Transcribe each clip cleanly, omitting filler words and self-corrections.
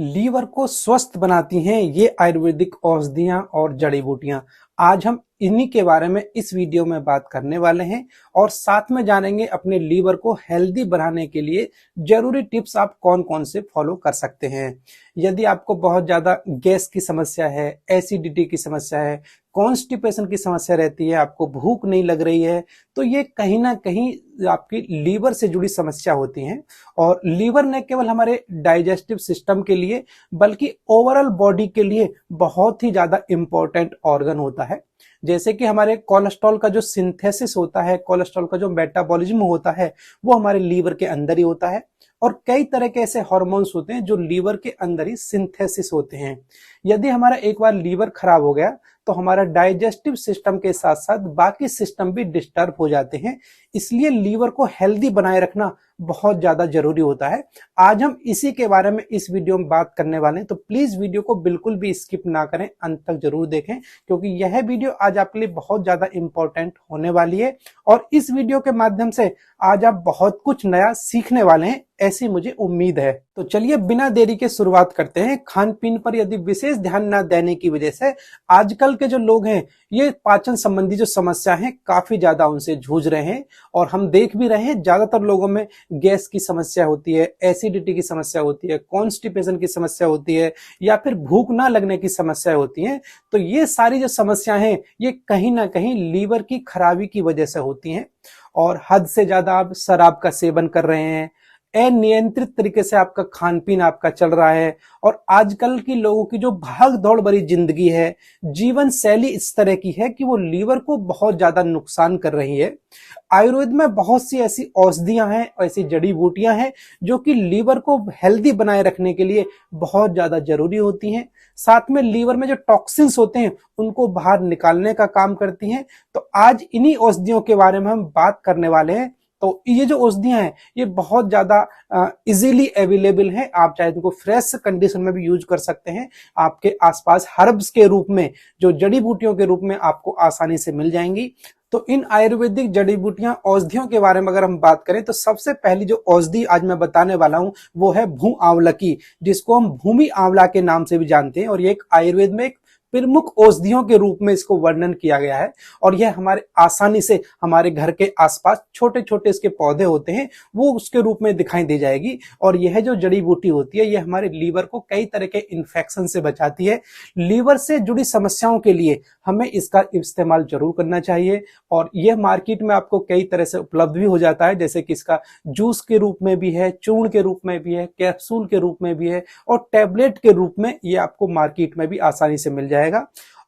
Liver को स्वस्थ बनाती हैं ये आयुर्वेदिक औषधियां और जड़ी बूटियां। आज हम इन्हीं के बारे में इस वीडियो में बात करने वाले हैं और साथ में जानेंगे अपने लीवर को हेल्दी बनाने के लिए जरूरी टिप्स आप कौन कौन से फॉलो कर सकते हैं। यदि आपको बहुत ज्यादा गैस की समस्या है, एसिडिटी की समस्या है, कॉन्स्टिपेशन की समस्या रहती है, आपको भूख नहीं लग रही है, तो ये कहीं ना कहीं आपकी लीवर से जुड़ी समस्या होती हैं। और लीवर न केवल हमारे डाइजेस्टिव सिस्टम के लिए बल्कि ओवरऑल बॉडी के लिए बहुत ही ज्यादा इंपॉर्टेंट ऑर्गन होता है। जैसे कि हमारे कोलेस्ट्रॉल का जो सिंथेसिस होता है, कोलेस्ट्रॉल का जो मेटाबॉलिज्म होता है, वो हमारे लीवर के अंदर ही होता है। और कई तरह के ऐसे हार्मोन्स होते हैं जो लीवर के अंदर ही सिंथेसिस होते हैं। यदि हमारा एक बार लीवर खराब हो गया तो हमारा डाइजेस्टिव सिस्टम के साथ साथ बाकी सिस्टम भी डिस्टर्ब हो जाते हैं। इसलिए लीवर को हेल्दी बनाए रखना बहुत ज्यादा जरूरी होता है। आज हम इसी के बारे में इस वीडियो में बात करने वाले हैं, तो प्लीज वीडियो को बिल्कुल भी स्किप ना करें, अंत तक जरूर देखें, क्योंकि यह वीडियो आज आपके लिए बहुत ज्यादा इंपॉर्टेंट होने वाली है। और इस वीडियो के माध्यम से आज आप बहुत कुछ नया सीखने वाले हैं, ऐसी मुझे उम्मीद है। तो चलिए बिना देरी के शुरुआत करते हैं। खान पीन पर यदि विशेष ध्यान न देने की वजह से आजकल के जो लोग हैं ये पाचन संबंधी जो समस्या है काफी ज्यादा उनसे जूझ रहे हैं। और हम देख भी रहे हैं ज्यादातर लोगों में गैस की समस्या होती है, एसिडिटी की समस्या होती है, कॉन्स्टिपेशन की समस्या होती है, या फिर भूख ना लगने की समस्या होती है। तो ये सारी जो समस्याएं हैं ये कहीं ना कहीं लीवर की खराबी की वजह से होती हैं। और हद से ज्यादा आप शराब का सेवन कर रहे हैं, अनियंत्रित तरीके से आपका खान पीन आपका चल रहा है, और आजकल की लोगों की जो भाग दौड़ भरी जिंदगी है, जीवन शैली इस तरह की है कि वो लीवर को बहुत ज्यादा नुकसान कर रही है। आयुर्वेद में बहुत सी ऐसी औषधियां हैं, ऐसी जड़ी बूटियां हैं जो कि लीवर को हेल्दी बनाए रखने के लिए बहुत ज्यादा जरूरी होती हैं। साथ में लीवर में जो टॉक्सिन्स होते हैं उनको बाहर निकालने का काम करती हैं। तो आज इन्हीं औषधियों के बारे में हम बात करने वाले हैं। तो ये जो औषधियां हैं ये बहुत ज्यादा इजीली अवेलेबल हैं। आप चाहे इनको फ्रेश कंडीशन में भी यूज कर सकते हैं। आपके आसपास हर्ब्स के रूप में, जो जड़ी बूटियों के रूप में आपको आसानी से मिल जाएंगी। तो इन आयुर्वेदिक जड़ी बूटियां औषधियों के बारे में अगर हम बात करें तो सबसे पहली जो औषधि आज मैं बताने वाला हूं वो है भू आंवला की, जिसको हम भूमि आंवला के नाम से भी जानते हैं। और ये एक आयुर्वेद में एक प्रमुख औषधियों के रूप में इसको वर्णन किया गया है। और यह हमारे आसानी से हमारे घर के आसपास छोटे छोटे इसके पौधे होते हैं वो उसके रूप में दिखाई दे जाएगी। और यह जो जड़ी बूटी होती है यह हमारे लीवर को कई तरह के इन्फेक्शन से बचाती है। लीवर से जुड़ी समस्याओं के लिए हमें इसका इस्तेमाल जरूर करना चाहिए। और यह मार्केट में आपको कई तरह से उपलब्ध भी हो जाता है, जैसे कि इसका जूस के रूप में भी है, चूर्ण के रूप में भी है, कैप्सूल के रूप में भी है, और टैबलेट के रूप में ये आपको मार्केट में भी आसानी से मिल जाएगा।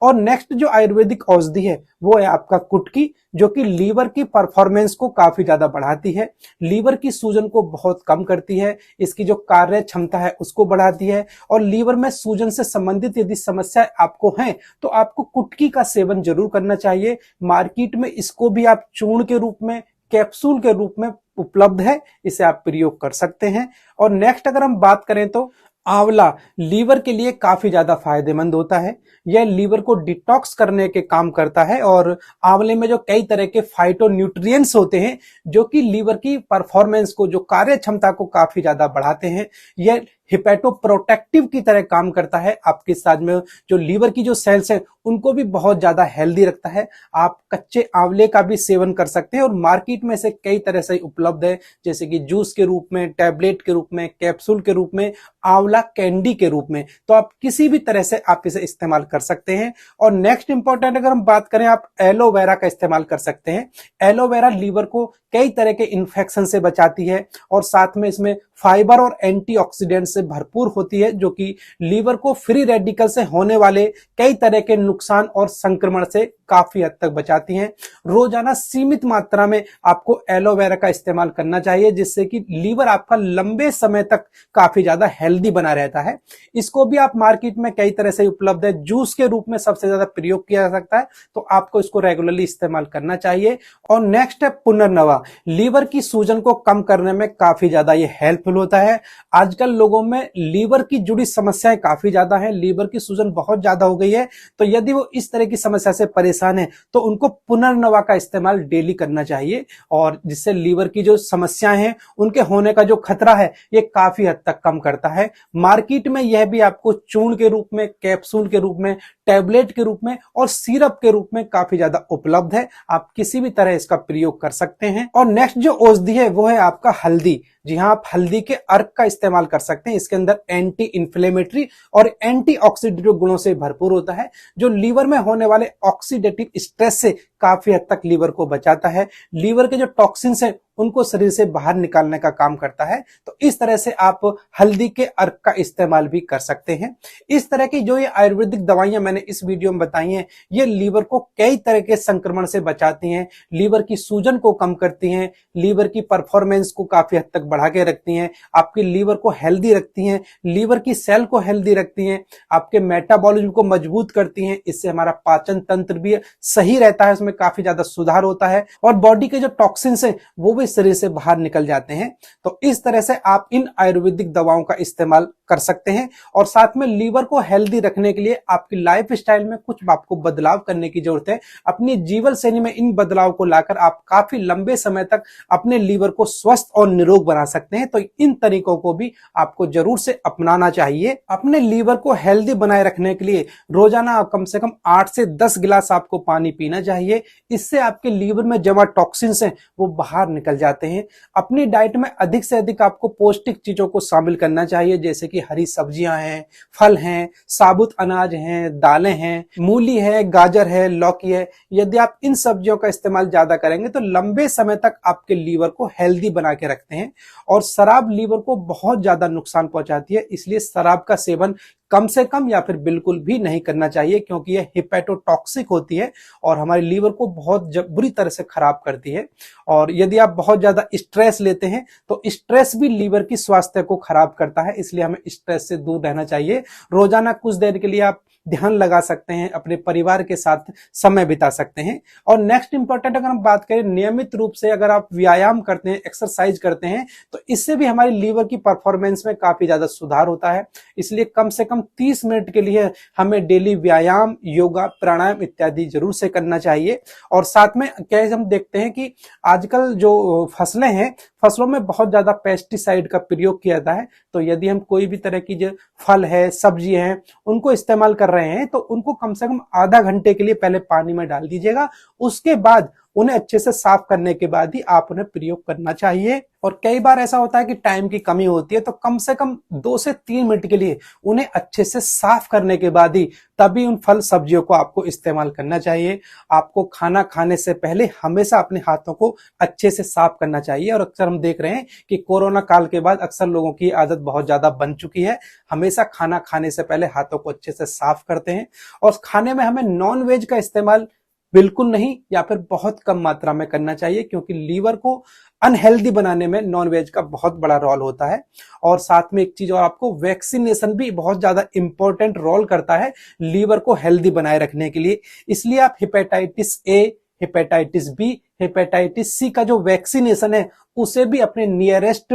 और नेक्स्ट जो आयुर्वेदिक औषधि है वो है आपका कुटकी, जो कि लीवर की परफॉर्मेंस को काफी ज्यादा बढ़ाती है, लीवर की सूजन को बहुत कम करती है, इसकी जो कार्य क्षमता है उसको बढ़ाती है। और लीवर में सूजन से संबंधित यदि समस्या आपको है तो आपको कुटकी का सेवन जरूर करना चाहिए। मार्केट में इसको भी आप चूर्ण के रूप में, कैप्सूल के रूप में उपलब्ध है, इसे आप प्रयोग कर सकते हैं। और नेक्स्ट अगर हम बात करें तो आंवला लीवर के लिए काफी ज्यादा फायदेमंद होता है। यह लीवर को डिटॉक्स करने के काम करता है। और आंवले में जो कई तरह के फाइटोन्यूट्रिएंट्स होते हैं जो कि लीवर की परफॉर्मेंस को, जो कार्य क्षमता को काफी ज्यादा बढ़ाते हैं। यह हिपैटोप्रोटेक्टिव की तरह काम करता है, आपके साथ में जो लीवर की जो सेल्स हैं उनको भी बहुत ज्यादा हेल्दी रखता है। आप कच्चे आंवले का भी सेवन कर सकते हैं और मार्केट में से कई तरह से उपलब्ध है, जैसे कि जूस के रूप में, टैबलेट के रूप में, कैप्सूल के रूप में, आंवला कैंडी के रूप में। तो आप किसी भी तरह से आप इसे इस्तेमाल कर सकते हैं। और नेक्स्ट इंपॉर्टेंट अगर हम बात करें, आप एलोवेरा का इस्तेमाल कर सकते हैं। एलोवेरा लीवर को कई तरह के इन्फेक्शन से बचाती है और साथ में इसमें फाइबर और एंटीऑक्सीडेंट से भरपूर होती है, जो कि लीवर को फ्री रेडिकल से होने वाले कई तरह के नुकसान और संक्रमण से काफी हद तक बचाती हैं। रोजाना सीमित मात्रा में आपको एलोवेरा का इस्तेमाल करना चाहिए, जिससे कि लीवर आपका लंबे समय तक काफी ज्यादा हेल्दी बना रहता है। इसको भी आप मार्केट में कई तरह से उपलब्ध है, जूस के रूप में सबसे ज्यादा प्रयोग किया जा सकता है, तो आपको इसको रेगुलरली इस्तेमाल करना चाहिए। और नेक्स्ट है पुनर्नवा, लीवर की सूजन को कम करने में काफी ज्यादा ये हेल्पफुल होता है। आजकल लोगों में लीवर की जुड़ी समस्याएं काफी ज्यादा है, लीवर की सूजन बहुत ज्यादा हो गई है। तो यदि वो इस तरह की समस्या से परेशान है तो उनको पुनर्नवा का इस्तेमाल डेली करना चाहिए, और जिससे लीवर की जो समस्याएं हैं उनके होने का जो खतरा है ये काफी हद तक कम करता है। मार्केट में यह भी आपको चूर्ण के रूप में, कैप्सूल के रूप में, टैबलेट के रूप में और सिरप के रूप में काफी ज्यादा उपलब्ध है। आप किसी भी तरह इसका प्रयोग कर सकते हैं। और नेक्स्ट जो औषधि है वो है आपका हल्दी। जी हाँ, आप हल्दी के अर्क का इस्तेमाल कर सकते हैं। इसके अंदर एंटी इंफ्लेमेटरी और एंटीऑक्सीडेटिव गुणों से भरपूर होता है, जो लीवर में होने वाले ऑक्सीडेटिव स्ट्रेस से काफी हद तक लीवर को बचाता है। लीवर के जो टॉक्सिन्स हैं उनको शरीर से बाहर निकालने का काम करता है। तो इस तरह से आप हल्दी के अर्क का इस्तेमाल भी कर सकते हैं। इस तरह की जो ये आयुर्वेदिक दवाइयां मैंने इस वीडियो में बताई हैं, ये लीवर को कई तरह के संक्रमण से बचाती हैं, लीवर की सूजन को कम करती हैं, लीवर की परफॉर्मेंस को काफी हद तक बढ़ा के रखती हैं, आपके लीवर को हेल्दी रखती हैं, लीवर की सेल को हेल्दी रखती हैं, आपके मेटाबॉलिज्म को मजबूत करती हैं। इससे हमारा पाचन तंत्र भी सही रहता है, उसमें काफी ज्यादा सुधार होता है, और बॉडी के जो टॉक्सिन्स हैं वो भी शरीर से बाहर निकल जाते हैं। तो इस तरह से आप इन आयुर्वेदिक दवाओं का इस्तेमाल कर सकते हैं। और साथ में लीवर को हेल्दी रखने के लिए आपकी लाइफ स्टाइल में कुछ आपको बदलाव करने की जरूरत है। अपनी जीवन शैली में इन बदलाव को लाकर आप काफी लंबे समय तक अपने लीवर को स्वस्थ और निरोग बना सकते हैं। तो इन तरीकों को भी आपको जरूर से अपनाना चाहिए। अपने लीवर को हेल्दी बनाए रखने के लिए रोजाना कम से कम 8 से 10 गिलास आपको पानी पीना चाहिए। इससे आपके लीवर में जमा टॉक्सिन्स हैं वो बाहर निकल जाते हैं। अपनी डाइट में अधिक से अधिक आपको पौष्टिक चीजों को शामिल करना चाहिए, जैसे कि हरी सब्जियां हैं, फल हैं, साबुत अनाज हैं, दालें हैं, मूली है, गाजर है, लौकी है। यदि आप इन सब्जियों का इस्तेमाल ज्यादा करेंगे तो लंबे समय तक आपके लीवर को हेल्दी बना के रखते हैं। और शराब लीवर को बहुत ज्यादा नुकसान पहुंचाती है, इसलिए शराब का सेवन कम से कम या फिर बिल्कुल भी नहीं करना चाहिए, क्योंकि यह हिपैटोटॉक्सिक होती है और हमारे लीवर को बहुत बुरी तरह से खराब करती है। और यदि आप बहुत ज्यादा स्ट्रेस लेते हैं तो स्ट्रेस भी लीवर की स्वास्थ्य को खराब करता है, इसलिए हमें स्ट्रेस से दूर रहना चाहिए। रोजाना कुछ देर के लिए आप ध्यान लगा सकते हैं, अपने परिवार के साथ समय बिता सकते हैं। और नेक्स्ट इंपॉर्टेंट अगर हम बात करें, नियमित रूप से अगर आप व्यायाम करते हैं, एक्सरसाइज करते हैं, तो इससे भी हमारी लीवर की परफॉर्मेंस में काफी ज्यादा सुधार होता है। इसलिए कम से कम 30 मिनट के लिए हमें डेली व्यायाम, योगा, प्राणायाम इत्यादि जरूर से करना चाहिए। और साथ में क्या हम देखते हैं कि आजकल जो फसलें हैं, फसलों में बहुत ज्यादा पेस्टिसाइड का प्रयोग किया जाता है। तो यदि हम कोई भी तरह की जो फल है, सब्जी है, उनको इस्तेमाल कर रहे हैं तो उनको कम से कम आधा घंटे के लिए पहले पानी में डाल दीजिएगा। उसके बाद उन्हें अच्छे से साफ करने के बाद ही आप उन्हें प्रयोग करना चाहिए। और कई बार ऐसा होता है कि टाइम की कमी होती है, तो कम से कम 2 से 3 मिनट के लिए उन्हें अच्छे से साफ करने के बाद ही तभी उन फल सब्जियों को आपको इस्तेमाल करना चाहिए। आपको खाना खाने से पहले हमेशा अपने हाथों को अच्छे से साफ करना चाहिए। और अक्सर हम देख रहे हैं कि कोरोना काल के बाद अक्सर लोगों की आदत बहुत ज्यादा बन चुकी है, हमेशा खाना खाने से पहले हाथों को अच्छे से साफ करते हैं। और खाने में हमें नॉन वेज का इस्तेमाल बिल्कुल नहीं या फिर बहुत कम मात्रा में करना चाहिए, क्योंकि लीवर को अनहेल्दी बनाने में नॉन वेज का बहुत बड़ा रोल होता है। और साथ में एक चीज और, आपको वैक्सीनेशन भी बहुत ज्यादा इंपॉर्टेंट रोल करता है लीवर को हेल्दी बनाए रखने के लिए। इसलिए आप hepatitis A, hepatitis B, hepatitis C का जो वैक्सीनेशन है उसे भी अपने नियरेस्ट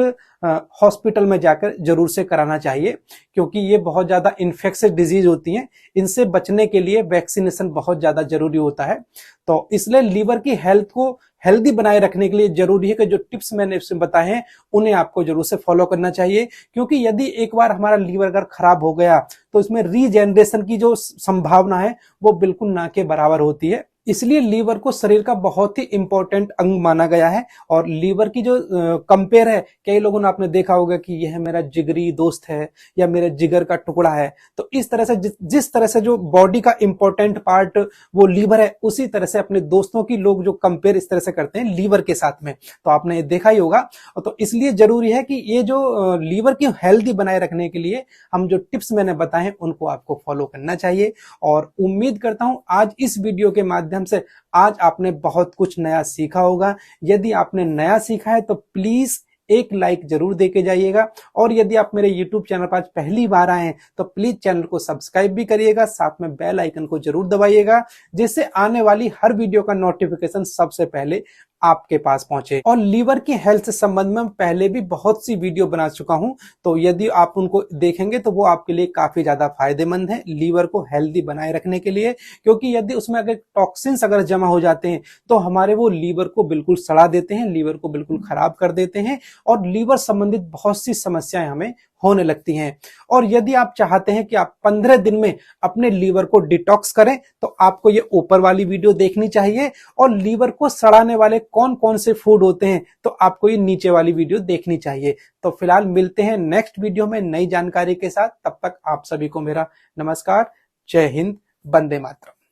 हॉस्पिटल में जाकर जरूर से कराना चाहिए, क्योंकि ये बहुत ज्यादा इन्फेक्शियस डिजीज होती हैं। इनसे बचने के लिए वैक्सीनेशन बहुत ज्यादा जरूरी होता है। तो इसलिए लीवर की हेल्थ को हेल्दी बनाए रखने के लिए जरूरी है कि जो टिप्स मैंने इसमें बताए हैं उन्हें आपको जरूर से फॉलो करना चाहिए, क्योंकि यदि एक बार हमारा लीवर अगर खराब हो गया तो इसमें रीजेनरेशन की जो संभावना है वो बिल्कुल ना के बराबर होती है। इसलिए लीवर को शरीर का बहुत ही इंपॉर्टेंट अंग माना गया है। और लीवर की जो कंपेयर है, कई लोगों ने आपने देखा होगा कि यह मेरा जिगरी दोस्त है या मेरे जिगर का टुकड़ा है। तो इस तरह से जिस तरह से जो बॉडी का इंपॉर्टेंट पार्ट वो लीवर है, उसी तरह से अपने दोस्तों की लोग जो कंपेयर इस तरह से करते हैं लीवर के साथ में, तो आपने ये देखा ही होगा। तो इसलिए जरूरी है कि ये जो लीवर की हेल्दी बनाए रखने के लिए हम जो टिप्स मैंने बताए हैं उनको आपको फॉलो करना चाहिए। और उम्मीद करता हूं आज इस वीडियो के माध्यम से आज आपने बहुत कुछ नया सीखा होगा। यदि आपने नया सीखा है तो प्लीज एक लाइक जरूर देके जाइएगा। और यदि आप मेरे YouTube चैनल पर आज पहली बार आए हैं तो प्लीज चैनल को सब्सक्राइब भी करिएगा, साथ में बेल आइकन को जरूर दबाइएगा, जिससे आने वाली हर वीडियो का नोटिफिकेशन सबसे पहले आपके पास पहुंचे। और लीवर की हेल्थ से संबंध में पहले भी बहुत सी वीडियो बना चुका हूं, तो यदि आप उनको देखेंगे तो वो आपके लिए काफी ज्यादा फायदेमंद है लीवर को हेल्दी बनाए रखने के लिए। क्योंकि यदि उसमें अगर टॉक्सिन्स अगर जमा हो जाते हैं तो हमारे वो लीवर को बिल्कुल सड़ा देते हैं, लीवर को बिल्कुल खराब कर देते हैं और लीवर संबंधित बहुत सी समस्याएं हमें होने लगती हैं। और यदि आप चाहते हैं कि आप 15 दिन में अपने लीवर को डिटॉक्स करें तो आपको ये ऊपर वाली वीडियो देखनी चाहिए। और लीवर को सड़ाने वाले कौन कौन से फूड होते हैं तो आपको ये नीचे वाली वीडियो देखनी चाहिए। तो फिलहाल मिलते हैं नेक्स्ट वीडियो में नई जानकारी के साथ। तब तक आप सभी को मेरा नमस्कार। जय हिंद, वंदे मातरम।